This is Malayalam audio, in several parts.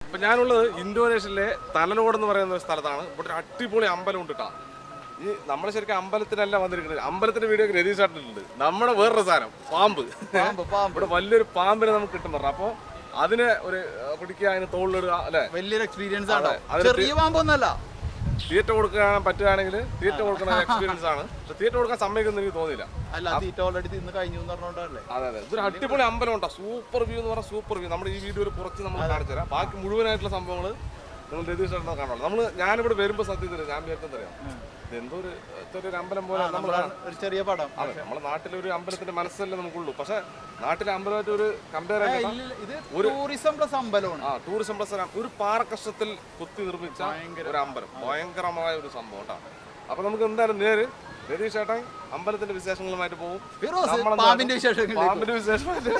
അപ്പം ഞാനുള്ളത് ഇന്തോനേഷ്യയിലെ തലനോട് എന്ന് പറയുന്ന ഒരു സ്ഥലത്താണ്. ഇവിടെ ഒരു അടിപൊളി അമ്പലം ഉണ്ട് കേട്ടോ. ഈ നമ്മൾ ശരിക്കും അമ്പലത്തിനല്ല വന്നിരിക്കുന്നത്. അമ്പലത്തിന്റെ വീഡിയോ രതീഷ് ആയിട്ടുണ്ട്. നമ്മുടെ വേറൊരു സാധനം പാമ്പ്. ഇവിടെ വലിയൊരു പാമ്പിനെ നമുക്ക് കിട്ടും പറഞ്ഞു. അപ്പോൾ അതിനെ ഒരു പിടിക്കുക, അതിന് തോളിലിടുക അല്ലെ, വലിയൊരു എക്സ്പീരിയൻസ് ആണ്. ചെറിയ പാമ്പൊന്നല്ല. തീറ്റ കൊടുക്കാൻ പറ്റുകയാണെങ്കിൽ തീറ്റ കൊടുക്കുന്ന എക്സ്പീരിയൻസ് ആണ്. പക്ഷെ തീറ്റ കൊടുക്കാൻ സമ്മതിക്കുന്ന എനിക്ക് തോന്നിയില്ല. അതെ അതെ, ഇതൊരു അടിപൊളി അമ്പലം ഉണ്ടോ. സൂപ്പർ വ്യൂ എന്ന് പറഞ്ഞാൽ സൂപ്പർ വ്യൂ. നമ്മുടെ ഈ വീഡിയോയിൽ കുറച്ച് നമ്മൾ കാണിച്ചു തരാം. ബാക്കി മുഴുവനായിട്ടുള്ള സംഭവങ്ങൾ നിങ്ങൾ രതീഷ് ചേട്ടനെ കാണുള്ളൂ. ഞാനിവിടെ വരുമ്പോൾ സത്യത്തിൽ ഞാൻ വിചാരിച്ചറിയാം എന്തോ ഒരു അമ്പലം പോലെ ഒരു ചെറിയ പടം. അതെ, നമ്മുടെ നാട്ടിലെ ഒരു അമ്പലത്തിന്റെ മനസ്സല്ലേ നമുക്കുള്ളൂ. പക്ഷെ നാട്ടിലെ അമ്പലമായിട്ട് ഒരു കമ്പയർ ടൂറിസം പ്ലസ് അമ്പലമാണ്. ടൂറിസം പ്ലസ് ഒരു പാറക്കഷ്ണത്തിൽ കുത്തി നിർമ്മിച്ച ഒരു അമ്പലം. ഭയങ്കരമായ ഒരു സംഭവം കേട്ടോ. അപ്പൊ നമുക്ക് എന്തായാലും നേര് രതീഷ് ചേട്ടൻ അമ്പലത്തിന്റെ വിശേഷങ്ങളുമായിട്ട് പോകും. പാമ്പിന്റെ വിശേഷമായിട്ട്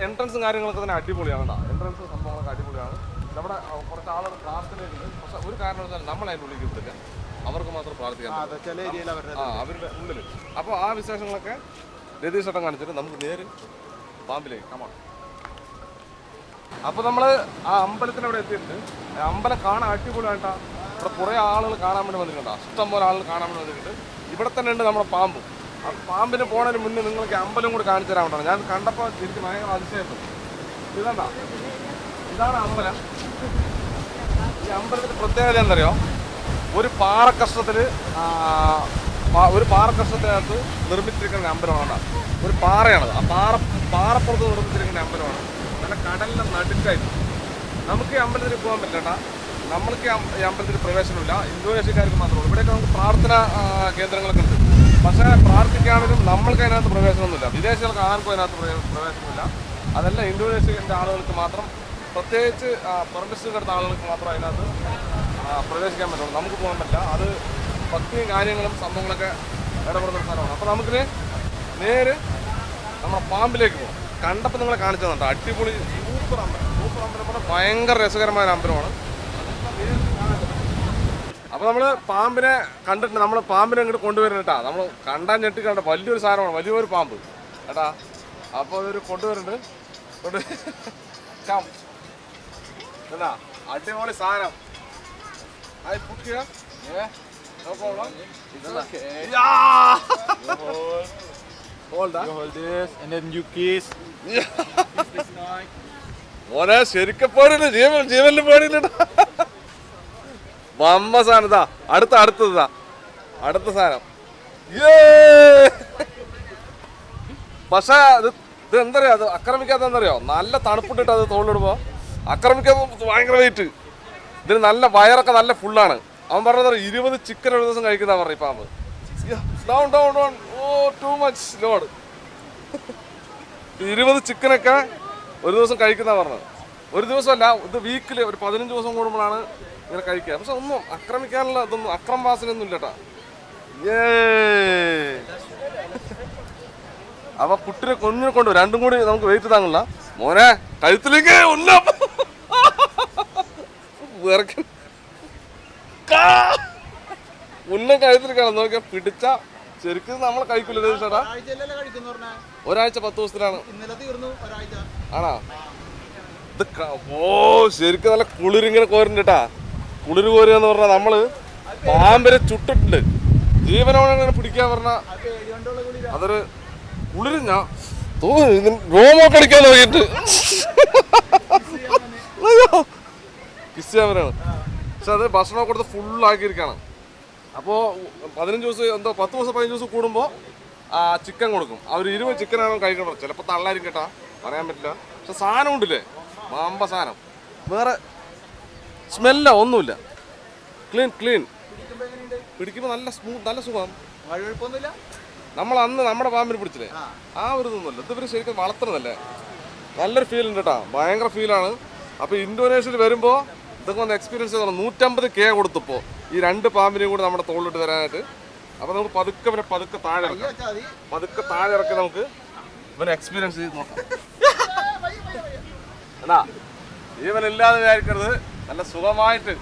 എൻട്രൻസും കാര്യങ്ങളൊക്കെ തന്നെ അടിപൊളിയാണ്. എൻട്രൻസ് സംഭവങ്ങളൊക്കെ അടിപൊളിയാണ്. നമ്മുടെ കുറച്ച് ആളുകൾ പ്രാർത്ഥനയുണ്ട്. പക്ഷെ ഒരു കാരണവശാലും നമ്മൾ അതിൻ്റെ ഉള്ളിൽ കിട്ടില്ല. അവർക്ക് മാത്രം പ്രാർത്ഥിക്കാൻ അവരുടെ ഉള്ളിൽ. അപ്പോൾ ആ വിശേഷങ്ങളൊക്കെ രതീഷ് ചേട്ടൻ കാണിച്ചിട്ട് നമുക്ക് നേര് പാമ്പിലേക്ക് കമാ. അപ്പോൾ നമ്മൾ ആ അമ്പലത്തിനവിടെ എത്തിയിട്ടുണ്ട്. അമ്പലം കാണാൻ അടിപൊളിയായിട്ടാ. ഇവിടെ കുറേ ആളുകൾ കാണാൻ വേണ്ടി വന്നിട്ടുണ്ട്. ഇഷ്ടംപോലെ ആളുകൾ കാണാൻ വേണ്ടി വന്നിട്ടുണ്ട്. ഇവിടെ തന്നെ ഉണ്ട് നമ്മുടെ പാമ്പ്. ആ പാമ്പിന് പോണതിന് മുന്നേ നിങ്ങൾക്ക് അമ്പലം കൂടി കാണിച്ചു തരാൻ വേണ്ടിയാണ്. ഞാൻ കണ്ടപ്പോൾ എനിക്ക് ഭയങ്കര അതിശയപ്പെട്ടു. ഇതെന്താ, ഇതാണ് അമ്പലം. ഈ അമ്പലത്തിന്റെ പ്രത്യേകത എന്തറിയോ, ഒരു പാറക്കഷ്ണത്തിനകത്ത് നിർമ്മിച്ചിരിക്കുന്ന അമ്പലമാണ്. ഒരു പാറയാണത്. ആ പാറപ്പുറത്ത് നിർമ്മിച്ചിരിക്കുന്ന അമ്പലമാണ്. നല്ല കടലിന്റെ നടുക്കായിട്ട്. നമുക്ക് ഈ അമ്പലത്തിൽ പോകാൻ പറ്റില്ല. നമ്മൾക്ക് ഈ അമ്പലത്തിൽ പ്രവേശനമില്ല. ഇന്തോനേഷ്യക്കാർക്ക് മാത്രമേ ഉള്ളൂ. ഇവിടെയൊക്കെ നമുക്ക് പ്രാർത്ഥനാ കേന്ദ്രങ്ങളൊക്കെ ഉണ്ട്. പക്ഷേ പ്രാർത്ഥിക്കുകയാണെങ്കിലും നമ്മൾക്ക് അതിനകത്ത് പ്രവേശനമൊന്നുമില്ല. വിദേശികൾക്ക് ആർക്കും അതിനകത്ത് പ്രവേശനമില്ല. അതല്ല, ഇന്തോനേഷ്യൻ്റെ ആളുകൾക്ക് മാത്രം, പ്രത്യേകിച്ച് പെർമിഷൻ എടുത്ത ആളുകൾക്ക് മാത്രം അതിനകത്ത് പ്രവേശിക്കാൻ പറ്റുള്ളൂ. നമുക്ക് പോകാൻ പറ്റില്ല. അത് ഭക്തിയും കാര്യങ്ങളും സംഭവങ്ങളൊക്കെ ഇടപെടുന്ന സ്ഥലമാണ്. അപ്പോൾ നമുക്ക് നേരെ നമ്മുടെ പാമ്പിലേക്ക് പോകും. കണ്ടപ്പോൾ നിങ്ങളെ കാണിച്ചു തന്നിട്ട് അടിപൊളി സൂപ്പർ അമ്പലം. സൂപ്പർ അമ്പലം പറഞ്ഞാൽ ഭയങ്കര രസകരമായ അമ്പലമാണ്. അപ്പോൾ നമ്മൾ പാമ്പിനെ കണ്ടിട്ട് നമ്മൾ പാമ്പിനെ ഇങ്ങോട്ട് കൊണ്ടുവരുന്നുട്ടാ. നമ്മൾ കണ്ടാൻ ഞെട്ടി കണ്ട വലിയൊരു സാധനമാണ്, വലിയൊരു പാമ്പ് കേട്ടാ. അപ്പോൾ അതൊരു കൊണ്ടുവരുന്നുണ്ട്. എന്നാ അടിപൊളി സാധനം. മോനെ ശരിക്കും പേടില്ല, ജീവനിൽ പേടിയില്ല. വമ്പ സാധനം. ഇതാ അടുത്ത സാധനം. പക്ഷെ ഇത് എന്തറിയോ, അത് ആക്രമിക്കാത്തറിയോ, നല്ല തണുപ്പിട്ടിട്ട് അത് തോളിലിടുമ്പോ ആക്രമിക്കാത്ത ഭയങ്കര വെയിറ്റ്. ഇതിന് നല്ല വയറൊക്കെ നല്ല ഫുള്ളാണ്. അവൻ പറഞ്ഞത് 20 ചിക്കൻ ഒരു ദിവസം കഴിക്കുന്ന പറഞ്ഞു. പാമ്പ് ടു മച്ച് ലോഡ്. 20 ചിക്കനൊക്കെ ഒരു ദിവസം കഴിക്കുന്ന പറഞ്ഞത്. ഒരു ദിവസമല്ല, ഇത് വീക്കിൽ ഒരു 15 ദിവസം കൂടുമ്പോഴാണ് ഇങ്ങനെ കഴിക്കുക. പക്ഷെ ഒന്നും ആക്രമിക്കാനുള്ള ഇതൊന്നും അക്രമവാസനയൊന്നും ഇല്ല കേട്ടാ. അപ്പൊ കുട്ടിനെ കൊഞ്ഞിനെ കൊണ്ട് രണ്ടും കൂടി നമുക്ക് വെയിറ്റ് താങ്ങില്ല. മോനെ കഴുത്തിലേക്ക് ഉന്നം കഴുത്തിലേക്കാണ് നോക്കിയാ പിടിച്ച ശരിക്കും നമ്മളെ കഴിക്കൂല ചേട്ടാ. ഒരാഴ്ച 10 ദിവസത്തിലാണ്. ആണോ? ഇത് ശരിക്കും നല്ല കുളിരിങ്ങനെ കോരുന്നുണ്ട് കേട്ടാ. കുളിര് കോരുക എന്ന് പറഞ്ഞാൽ നമ്മള് പാമ്പിനെ ചുട്ടിട്ടുണ്ട്. ജീവനോടെ പിടിക്കാൻ പറഞ്ഞ അതൊരു കുളിര്. ഞാൻ റോമൊക്കെ അടിക്കാൻ നോക്കിയിട്ട് കിസ് ചെയ്യാൻ. പക്ഷെ അത് ഭക്ഷണമൊക്കെ കൊടുത്ത് ഫുള്ളാക്കിയിരിക്കുകയാണ്. അപ്പോൾ 15 ദിവസം എന്തോ 10 ദിവസം 15 ദിവസം കൂടുമ്പോൾ ചിക്കൻ കൊടുക്കും. അവർ 20 ചിക്കനാണ് കഴിക്കണം. ചിലപ്പോൾ തള്ളായിരിക്കും കേട്ടാ, പറയാൻ പറ്റില്ല. പക്ഷെ സാധനം ഉണ്ടല്ലേ, മാമ്പ സാധനം. വേറെ സ്മെല്ല ഒന്നുമില്ല. ക്ലീൻ. പിടിക്കുമ്പോൾ നല്ല സ്മൂത്ത്, നല്ല സുഖം. നമ്മൾ അന്ന് നമ്മുടെ പാമ്പിന് പിടിച്ചില്ലേ, ആ ഒരു ഇതൊന്നുമില്ല. ഇത് ഇവർ ശരിക്കും വളർത്തുന്നതല്ലേ. നല്ലൊരു ഫീൽ ഉണ്ട് കേട്ടോ, ഭയങ്കര ഫീലാണ്. അപ്പോൾ ഇന്തോനേഷ്യയിൽ വരുമ്പോൾ ഇതൊക്കെ ഒന്ന് എക്സ്പീരിയൻസ് ചെയ്തോളാം. 150K കൊടുത്തപ്പോൾ ഈ 2 പാമ്പിനെയും കൂടി നമ്മുടെ തോളിലിട്ട് തരാനായിട്ട്. അപ്പോൾ നമുക്ക് പതുക്കെ താഴെ ഇറക്കി നമുക്ക് ഇവനെ എക്സ്പീരിയൻസ് ചെയ്ത് നോക്കാം. എന്നാ ഇവനില്ലാതെ വിചാരിക്കരുത്, നല്ല സുഖമായിട്ട്.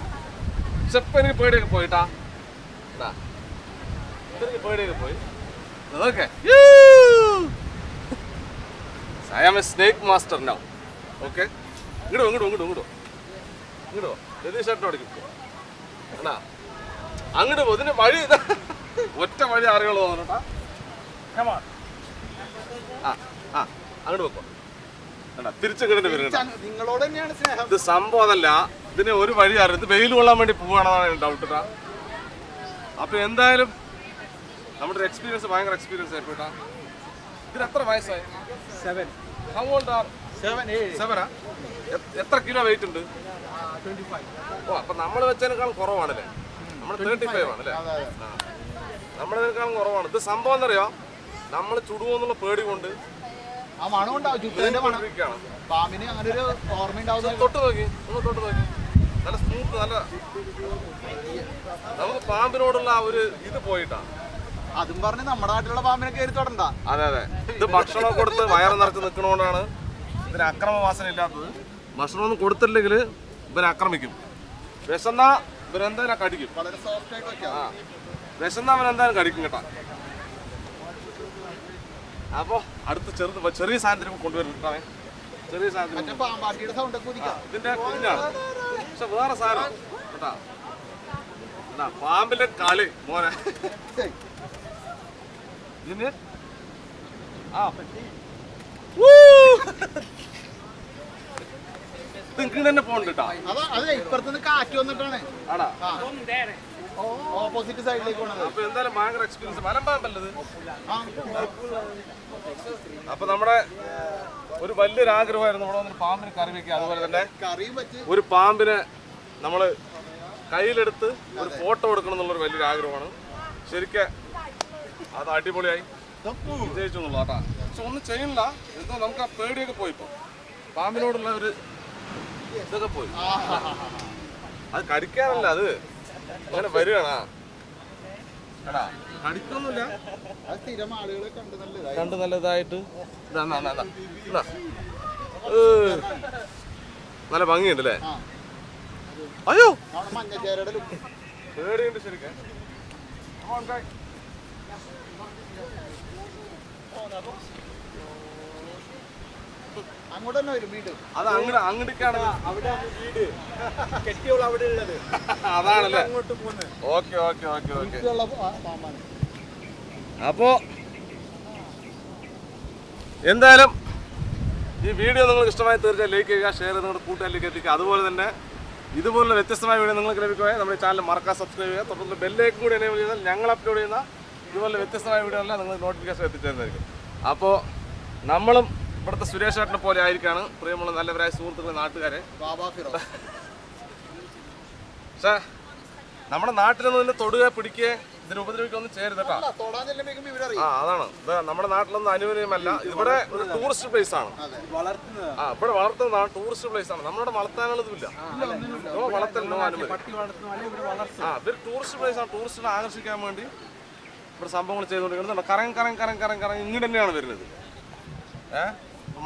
പക്ഷെ ഇപ്പം എനിക്ക് പേടിയൊക്കെ പോയിട്ടാ. എനിക്ക് പേടിയൊക്കെ പോയി. Okay. I am a snake master now. Okay, ഇങ്ങോട്ടോ രതീഷേട്ടൻ അടിക്കും എന്നാ അങ്ങോട്ട് പോ. ഇതിന്റെ വഴി ഒറ്റ വഴി അറിയുള്ളൂ തോന്നട്ടാ. അങ്ങോട്ട് വെക്കോ. തിരിച്ചിങ്ങോട്ട് വരുന്നുണ്ട്. നിങ്ങളോട് തന്നെയാണ് സ്നേഹം. ഇത് സംഭവം അതല്ല, ഇതിന് ഒരു വഴി അറിയാം. ഇത് വെയിൽ കൊള്ളാൻ വേണ്ടി പോവാണെന്നാണ് ഡൗട്ട് ട്ടാ. അപ്പൊ എന്തായാലും നമ്മുടെ ഒരു എക്സ്പീരിയൻസ് ഭയങ്കര എക്സ്പീരിയൻസ് ആയിപ്പോട്ടാ. ഇതിന് എത്ര വയസ്സായി? 7. How old are? 7 ആ? എത്ര കിലോ വെയിറ്റ് ഉണ്ട്? 25. ഓ, അപ്പൊ നമ്മൾ വെച്ചതിനേക്കാളും കുറവാണല്ലേ? നമ്മൾ 35 ആണല്ലേ? നമ്മളതിനേക്കാളും കുറവാണ്. ഇത് സംഭവം എന്നറിയോ, നമ്മൾ ചുടുവെന്നുള്ള പേടി കൊണ്ട് ആ മണം ഉണ്ടാവും, ചുറ്റതിന്റെ മണം. പാമ്പിന് അങ്ങനെ ഒരു ഓർമ്മ ഉണ്ടാവും. തൊട്ട് നോക്കി, നല്ല സ്മൂത്ത്, നല്ല നമുക്ക് പാമ്പിനോടുള്ള ആ ഒരു ഇത് പോയിട്ടാ. അതും പറഞ്ഞ് നമ്മുടെ നാട്ടിലുള്ള പാമ്പിനെ കയറി തൊടണ്ട. അതെ, ഇത് ഭക്ഷണം കൊടുത്ത് വയറ് നിറച്ച് നിൽക്കണോണ്ടാണ് ഇതിന് അക്രമവാസന ഇല്ലാത്തത്. ഭക്ഷണമൊന്നും കൊടുത്തില്ലെങ്കിൽ ഇവനെ ആക്രമിക്കും. വിശന്നാ ഇവരെന്തായാലും കടിക്കും. വളരെ സോഫ്റ്റ് ആയിട്ട് വെക്കാം. വിശന്നാ അവനെന്തായാലും കടിക്കും കേട്ടാ. അപ്പൊ അടുത്ത് ചെറിയ സാധനത്തിന് കൊണ്ടുവരുന്നുണ്ടാവേ. ചെറിയ സാധനത്തിന് പാമ്പാട്ടിയുടെ സൗണ്ട് ഒക്കെ ഇതിന്റെ കുഞ്ഞാണ്, പക്ഷെ വേറെ സാധനം കേട്ടാ. പാമ്പിന്റെ കളി മോനെ. ഇതിന് തന്നെ പോണ്ട് കേട്ടാ. അതെ, ഇപ്പുറത്തുനിന്ന് കാറ്റ് വന്നിട്ടാണ് ആടാ ഓപ്പോസിറ്റ് സൈഡിലേക്ക് പോണത്. അപ്പൊ എന്തായാലും ഭയങ്കര എക്സ്പീരിയൻസ്. മലമ്പാമ്പല്ലത്. അപ്പൊ നമ്മുടെ ഒരു വലിയൊരു ആഗ്രഹമായിരുന്നു ഇവിടെ വന്നൊരു പാമ്പിന് കറി വെക്കുക. അതുപോലെ തന്നെ ഒരു പാമ്പിനെ നമ്മള് കയ്യിലെടുത്ത് ഒരു ഫോട്ടോ എടുക്കണം എന്നുള്ളൊരു വലിയൊരു ആഗ്രഹമാണ്. ശരിക്കും അത് അടിപൊളിയായി വിജയിച്ചു എന്നുള്ളൂ കേട്ടാ. പക്ഷെ ഒന്നും ചെയ്യണില്ല, എന്തോ നമുക്ക് ആ പേടിയൊക്കെ പോയിപ്പോ. പാമ്പിനോടുള്ള ഒരു ഇതൊക്കെ പോയി. അത് കടിക്കാനല്ല, അത് അങ്ങനെ വരികയാണാ. എടാ കടിക്കൊന്നുമില്ല, കണ്ട് നല്ലതായിട്ട് നല്ല ഭംഗിയുണ്ട് അല്ലേ? അയ്യോ പേടിയുണ്ട് ശരിക്കും. അങ്ങോട്ട് തന്നെ വരും വീട്. അത് അങ്ങോട്ടേക്കാണ് അവിടെ വീട് കെട്ടിയുള്ള അവിടെ ഉള്ളത്. അതാണല്ലേ? അങ്ങോട്ട് പോകുന്നത്. ഓക്കെ. അപ്പോ എന്തായാലും ഈ വീഡിയോ നിങ്ങൾക്ക് ഇഷ്ടമായി തീർച്ചയായും ലൈക്ക് ചെയ്യുക, ഷെയർ ചെയ്ത് നിങ്ങളുടെ കൂട്ടുകാരിലേക്ക് എത്തിക്കുക. അതുപോലെ തന്നെ ഇതുപോലുള്ള വ്യത്യസ്തമായ വീഡിയോ നിങ്ങൾക്ക് ലഭിക്കുകയായി നമ്മുടെ ചാനൽ മറക്കാൻ സബ്സ്ക്രൈബ് ചെയ്യുക. തുടർന്ന് ബെല്ലേക്ക് കൂടി എനേബിൾ ചെയ്താൽ ഞങ്ങൾ അപ്ലോഡ് ചെയ്യുന്ന ഇതുപോലെ വ്യത്യസ്തമായ വീഡിയോ എല്ലാം നിങ്ങൾ നോട്ടിഫിക്കേഷൻ എത്തിച്ചേരുന്നതായിരിക്കും. അപ്പോൾ നമ്മളും ഇവിടുത്തെ സുരേഷ് ചേട്ടനെ പോലെ ആയിരിക്കാണ് പ്രിയമുള്ള നല്ലവരായ സുഹൃത്തുക്കളെ, നാട്ടുകാരെ. പക്ഷേ നമ്മുടെ നാട്ടിലൊന്നും ഇതിനെ തൊടുക പിടിക്കുക ഇതിന് ഉപദ്രവിക്കൊന്നും ചെയ്യരുത് കേട്ടോ. അതാണ് നമ്മുടെ നാട്ടിലൊന്നും അനുവദനീയമല്ല. ഇവിടെ ഒരു ടൂറിസ്റ്റ് പ്ലേസ് ആണ്. ഇവിടെ വളർത്തുന്നതാണ്, ടൂറിസ്റ്റ് പ്ലേസ് ആണ്. നമ്മുടെ വളർത്താനുള്ളതുമില്ല, വളർത്തലിനോ അനുമതി. ഇവർ ടൂറിസ്റ്റ് പ്ലേസ് ആണ്. ടൂറിസ്റ്റിനെ ആകർഷിക്കാൻ വേണ്ടി ഇവിടെ സംഭവങ്ങൾ ചെയ്തുകൊണ്ടിരിക്കുന്നത്. കറങ്ങി ഇങ്ങോട്ട് തന്നെയാണ് വരുന്നത്.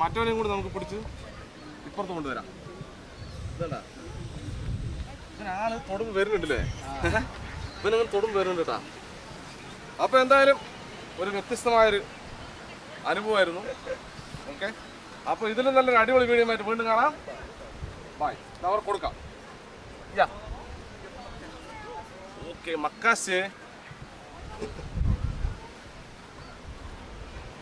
മറ്റവനെയും കൂടി നമുക്ക് പിടിച്ച് ഇപ്പുറത്ത് കൊണ്ടുവരാം. ഇതല്ല ഇതിനാള് തൊടുമ്പ് വരുന്നുണ്ടല്ലേ? ഇവനങ്ങനെ തൊടുമ്പ് വരുന്നുണ്ട് കേട്ടാ. അപ്പൊ എന്തായാലും ഒരു വ്യത്യസ്തമായൊരു അനുഭവമായിരുന്നു. ഓക്കെ, അപ്പൊ ഇതിലും നല്ലൊരു അടിപൊളി വീഡിയോ ആയിട്ട് വീണ്ടും കാണാം. ബൈ. അവർ കൊടുക്കാം. ഓക്കെ, മക്കാശേ.